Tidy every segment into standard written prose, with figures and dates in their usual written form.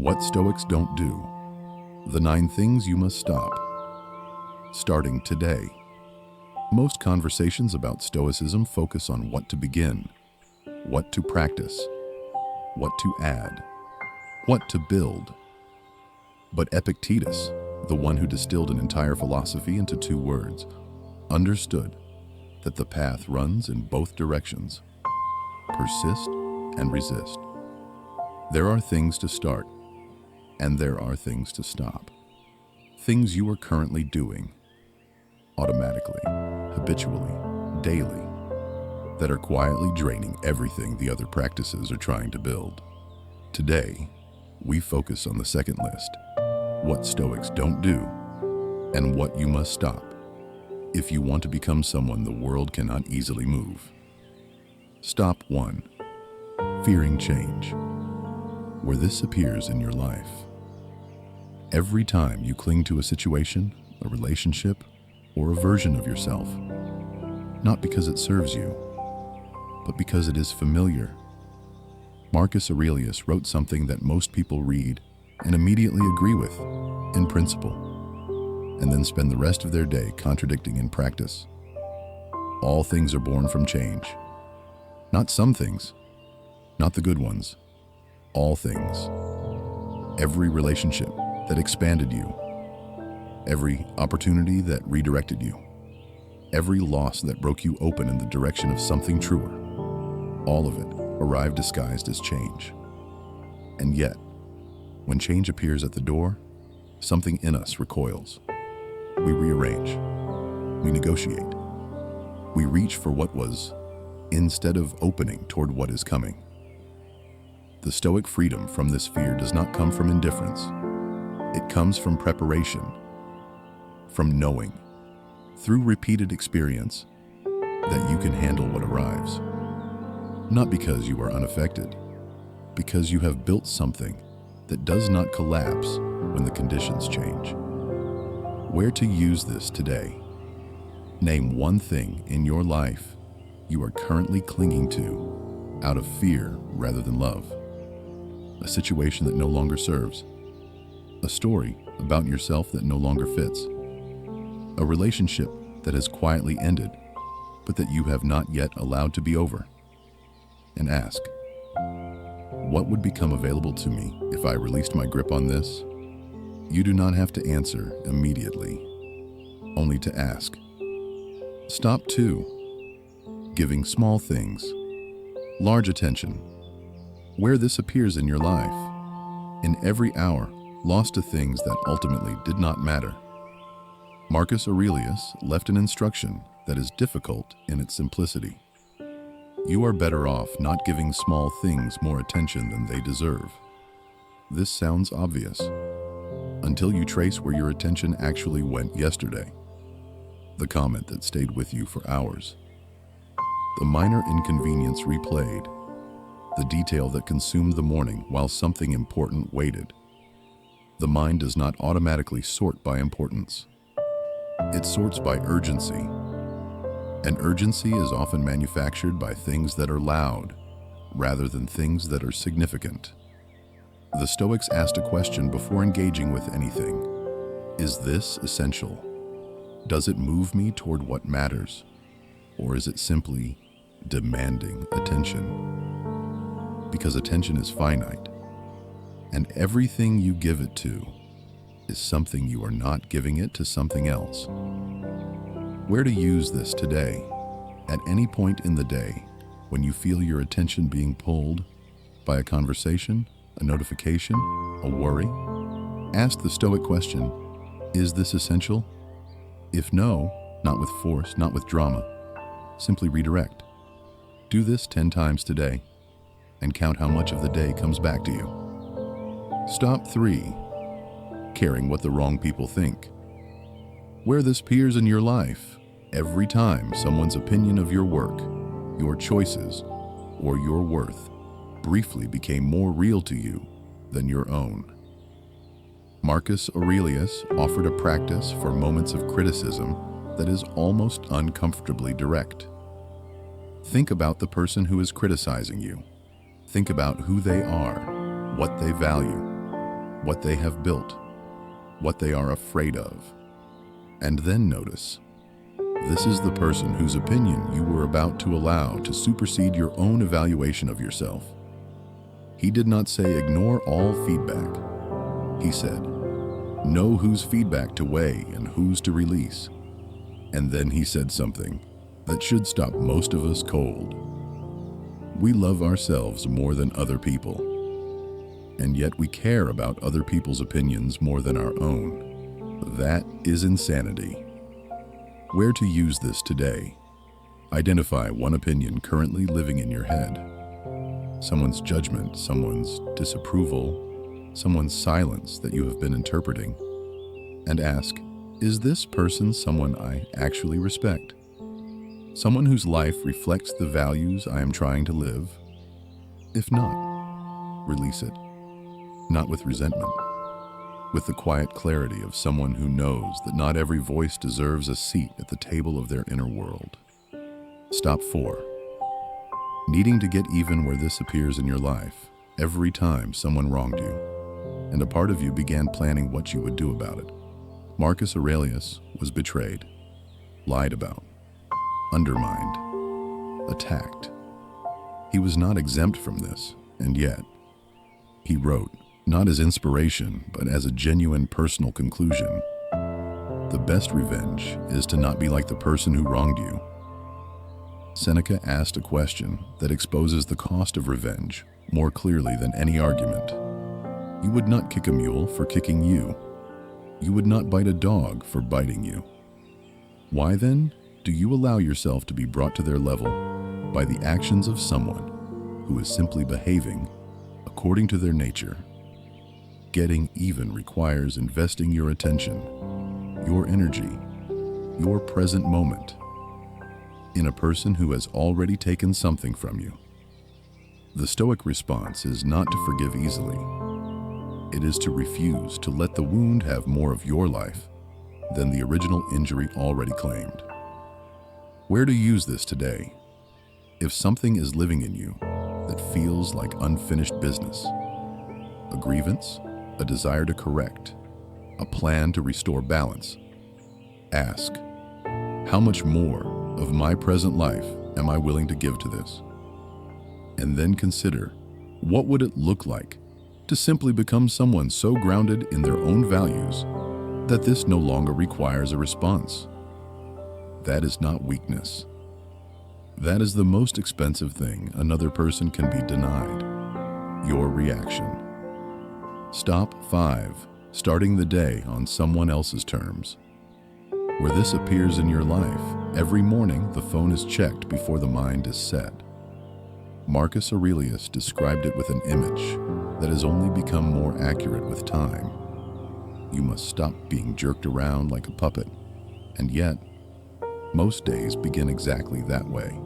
What Stoics don't do. The 9 things you must stop. Starting today. Most conversations about Stoicism focus on what to begin, what to practice, what to add, what to build. But Epictetus, the one who distilled an entire philosophy into 2 words, understood that the path runs in both directions. Persist and resist. There are things to start, and there are things to stop. Things you are currently doing, automatically, habitually, daily, that are quietly draining everything the other practices are trying to build. Today, we focus on the second list, what Stoics don't do, and what you must stop if you want to become someone the world cannot easily move. Stop 1. Fearing change. Where this appears in your life. Every time you cling to a situation, a relationship, or a version of yourself, not because it serves you, but because it is familiar. Marcus Aurelius wrote something that most people read and immediately agree with, in principle, and then spend the rest of their day contradicting in practice. All things are born from change. Not some things, not the good ones, all things. Every relationship that expanded you, every opportunity that redirected you, every loss that broke you open in the direction of something truer, all of it arrived disguised as change. And yet, when change appears at the door, something in us recoils. We rearrange, we negotiate, we reach for what was, instead of opening toward what is coming. The Stoic freedom from this fear does not come from indifference. It comes from preparation, from knowing, through repeated experience, that you can handle what arrives. Not because you are unaffected, because you have built something that does not collapse when the conditions change. Where to use this today? Name 1 thing in your life you are currently clinging to out of fear rather than love. A situation that no longer serves. A story about yourself that no longer fits. A relationship that has quietly ended, but that you have not yet allowed to be over. And ask, what would become available to me if I released my grip on this? You do not have to answer immediately, only to ask. Stop 2. Giving small things, large attention. Where this appears in your life, in every hour lost to things that ultimately did not matter. Marcus Aurelius left an instruction that is difficult in its simplicity. You are better off not giving small things more attention than they deserve. This sounds obvious, until you trace where your attention actually went yesterday. The comment that stayed with you for hours. The minor inconvenience replayed. The detail that consumed the morning while something important waited. The mind does not automatically sort by importance. It sorts by urgency. And urgency is often manufactured by things that are loud, rather than things that are significant. The Stoics asked a question before engaging with anything. Is this essential? Does it move me toward what matters? Or is it simply demanding attention? Because attention is finite, and everything you give it to is something you are not giving it to something else. Where to use this today? At any point in the day, when you feel your attention being pulled by a conversation, a notification, a worry, ask the Stoic question, is this essential? If no, not with force, not with drama, simply redirect. Do this 10 times today, and count how much of the day comes back to you. Stop 3. Caring what the wrong people think. Where this appears in your life, every time someone's opinion of your work, your choices, or your worth briefly became more real to you than your own. Marcus Aurelius offered a practice for moments of criticism that is almost uncomfortably direct. Think about the person who is criticizing you. Think about who they are, what they value, what they have built, what they are afraid of. And then notice, this is the person whose opinion you were about to allow to supersede your own evaluation of yourself. He did not say ignore all feedback. He said, know whose feedback to weigh and whose to release. And then he said something that should stop most of us cold. We love ourselves more than other people, and yet we care about other people's opinions more than our own. That is insanity. Where to use this today? Identify one opinion currently living in your head. Someone's judgment, someone's disapproval, someone's silence that you have been interpreting. And ask, is this person someone I actually respect? Someone whose life reflects the values I am trying to live? If not, release it. Not with resentment, with the quiet clarity of someone who knows that not every voice deserves a seat at the table of their inner world. Stop 4. Needing to get even where this appears in your life every time someone wronged you, and a part of you began planning what you would do about it. Marcus Aurelius was betrayed, lied about, undermined, attacked. He was not exempt from this, and yet he wrote, not as inspiration, but as a genuine personal conclusion, the best revenge is to not be like the person who wronged you. Seneca asked a question that exposes the cost of revenge more clearly than any argument. You would not kick a mule for kicking you. You would not bite a dog for biting you. Why then do you allow yourself to be brought to their level by the actions of someone who is simply behaving according to their nature? Getting even requires investing your attention, your energy, your present moment in a person who has already taken something from you. The Stoic response is not to forgive easily. It is to refuse to let the wound have more of your life than the original injury already claimed. Where to use this today? If something is living in you that feels like unfinished business, a grievance, a desire to correct, a plan to restore balance, ask, how much more of my present life am I willing to give to this? And then consider, what would it look like to simply become someone so grounded in their own values that this no longer requires a response? That is not weakness. That is the most expensive thing another person can be denied, your reaction. Stop 5. Starting the day on someone else's terms. Where this appears in your life, every morning the phone is checked before the mind is set. Marcus Aurelius described it with an image that has only become more accurate with time. You must stop being jerked around like a puppet, and yet, most days begin exactly that way.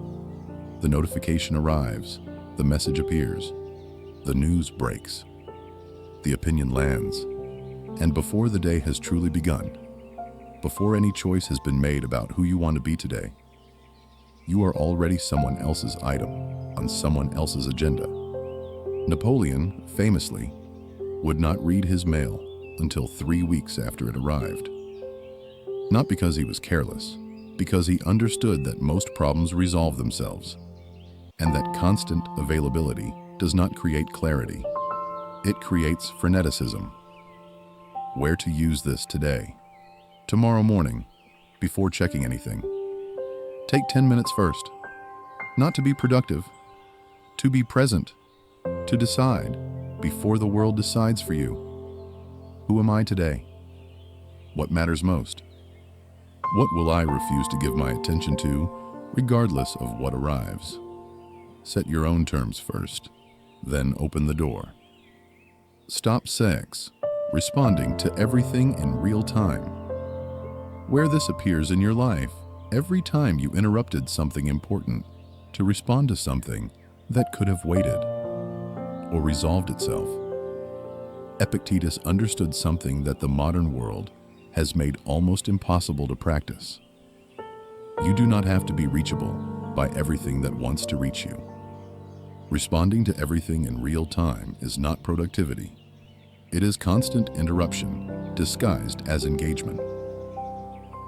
The notification arrives, the message appears, the news breaks, the opinion lands, and before the day has truly begun, before any choice has been made about who you want to be today, you are already someone else's item on someone else's agenda. Napoleon, famously, would not read his mail until 3 weeks after it arrived. Not because he was careless, because he understood that most problems resolve themselves, and that constant availability does not create clarity. It creates freneticism. Where to use this today? Tomorrow morning, before checking anything. Take 10 minutes first. Not to be productive, to be present, to decide before the world decides for you. Who am I today? What matters most? What will I refuse to give my attention to, regardless of what arrives? Set your own terms first, then open the door. Stop 6. Responding to everything in real time. Where this appears in your life, every time you interrupted something important to respond to something that could have waited or resolved itself. Epictetus understood something that the modern world has made almost impossible to practice. You do not have to be reachable by everything that wants to reach you. Responding to everything in real time is not productivity. It is constant interruption, disguised as engagement.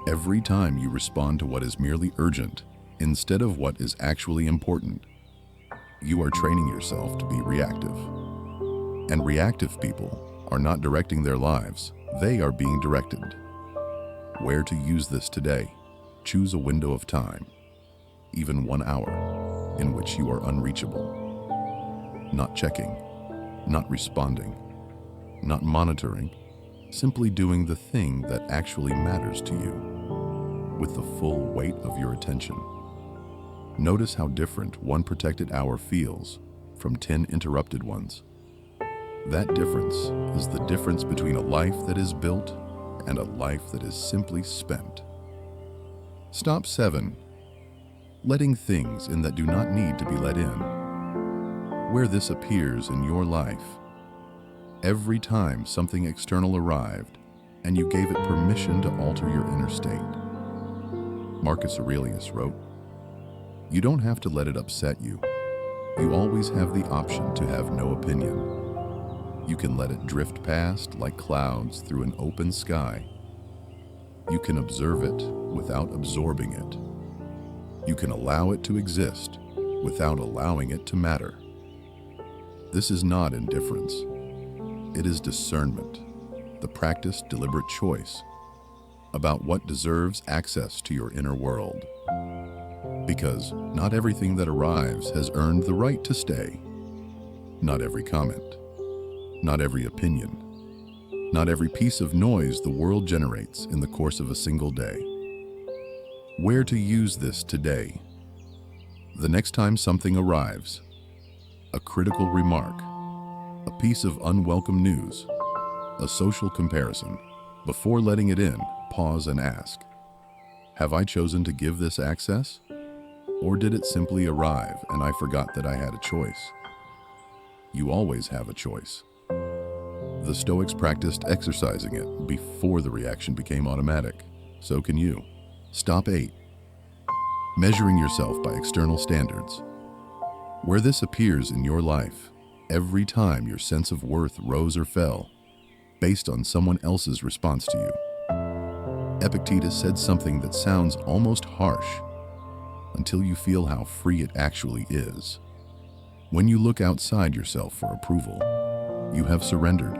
Every time you respond to what is merely urgent, instead of what is actually important, you are training yourself to be reactive. And reactive people are not directing their lives, they are being directed. Where to use this today? Choose a window of time, even 1 hour, in which you are unreachable. Not checking, not responding, not monitoring, simply doing the thing that actually matters to you, with the full weight of your attention. Notice how different one protected hour feels from 10 interrupted ones. That difference is the difference between a life that is built and a life that is simply spent. Stop 7. Letting things in that do not need to be let in. Where this appears in your life, every time something external arrived and you gave it permission to alter your inner state. Marcus Aurelius wrote, "You don't have to let it upset you. You always have the option to have no opinion. You can let it drift past like clouds through an open sky. You can observe it without absorbing it. You can allow it to exist without allowing it to matter." This is not indifference. It is discernment, the practiced, deliberate choice about what deserves access to your inner world. Because not everything that arrives has earned the right to stay. Not every comment, not every opinion, not every piece of noise the world generates in the course of a single day. Where to use this today? The next time something arrives, a critical remark, a piece of unwelcome news, a social comparison, before letting it in, pause and ask, have I chosen to give this access? Or did it simply arrive and I forgot that I had a choice? You always have a choice. The Stoics practiced exercising it before the reaction became automatic. So can you. Stop 8. Measuring yourself by external standards. Where this appears in your life, every time your sense of worth rose or fell, based on someone else's response to you. Epictetus said something that sounds almost harsh, until you feel how free it actually is. When you look outside yourself for approval, you have surrendered.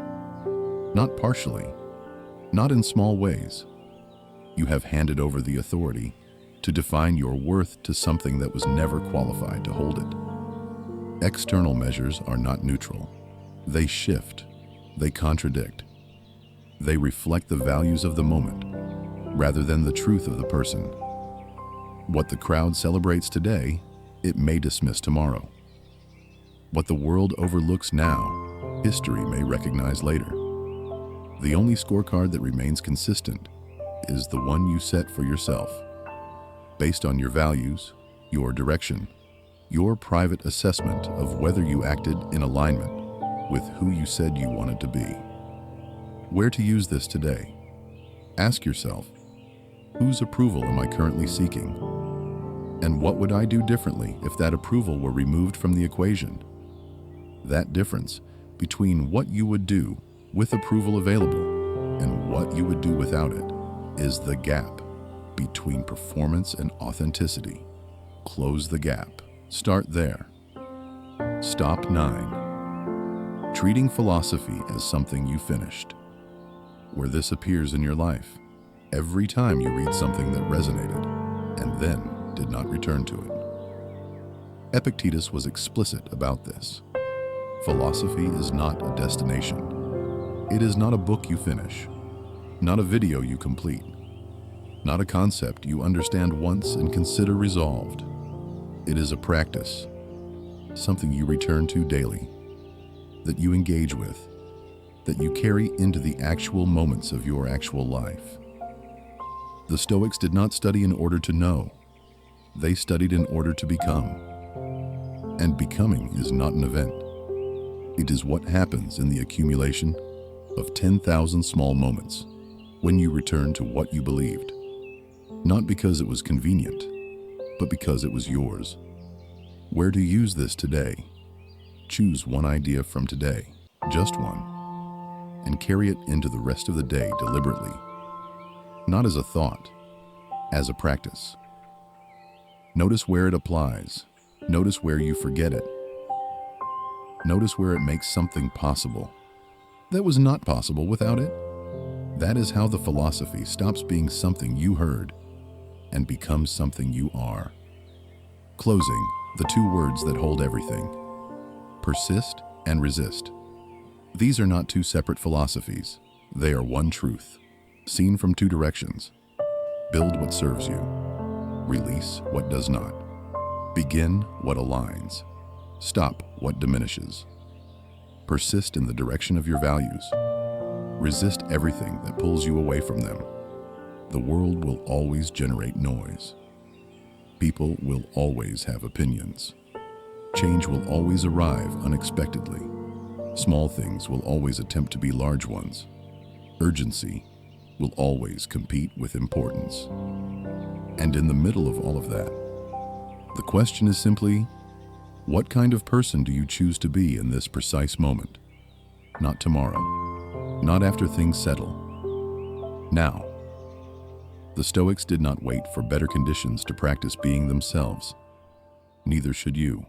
Not partially, not in small ways. You have handed over the authority to define your worth to something that was never qualified to hold it. External measures are not neutral. They shift, they contradict. They reflect the values of the moment, rather than the truth of the person. What the crowd celebrates today, it may dismiss tomorrow. What the world overlooks now, history may recognize later. The only scorecard that remains consistent is the one you set for yourself, based on your values, your direction, your private assessment of whether you acted in alignment with who you said you wanted to be. Where to use this today? Ask yourself, whose approval am I currently seeking? And what would I do differently if that approval were removed from the equation? That difference between what you would do with approval available and what you would do without it is the gap between performance and authenticity. Close the gap. Start there. Stop 9. Treating philosophy as something you finished. Where this appears in your life, every time you read something that resonated and then did not return to it. Epictetus was explicit about this. Philosophy is not a destination. It is not a book you finish, not a video you complete, not a concept you understand once and consider resolved. It is a practice, something you return to daily, that you engage with, that you carry into the actual moments of your actual life. The Stoics did not study in order to know. They studied in order to become. And becoming is not an event. It is what happens in the accumulation of 10,000 small moments when you return to what you believed. Not because it was convenient, but because it was yours. Where to use this today? Choose one idea from today, just one. and carry it into the rest of the day deliberately, not as a thought, as a practice. Notice where it applies. Notice where you forget it. Notice where it makes something possible that was not possible without it. That is how the philosophy stops being something you heard and becomes something you are. Closing, the two words that hold everything: persist and resist. These are not two separate philosophies. They are one truth, seen from two directions. Build what serves you. Release what does not. Begin what aligns. Stop what diminishes. Persist in the direction of your values. Resist everything that pulls you away from them. The world will always generate noise. People will always have opinions. Change will always arrive unexpectedly. Small things will always attempt to be large ones. Urgency will always compete with importance. And in the middle of all of that, the question is simply, what kind of person do you choose to be in this precise moment? Not tomorrow, not after things settle. Now. The Stoics did not wait for better conditions to practice being themselves. Neither should you.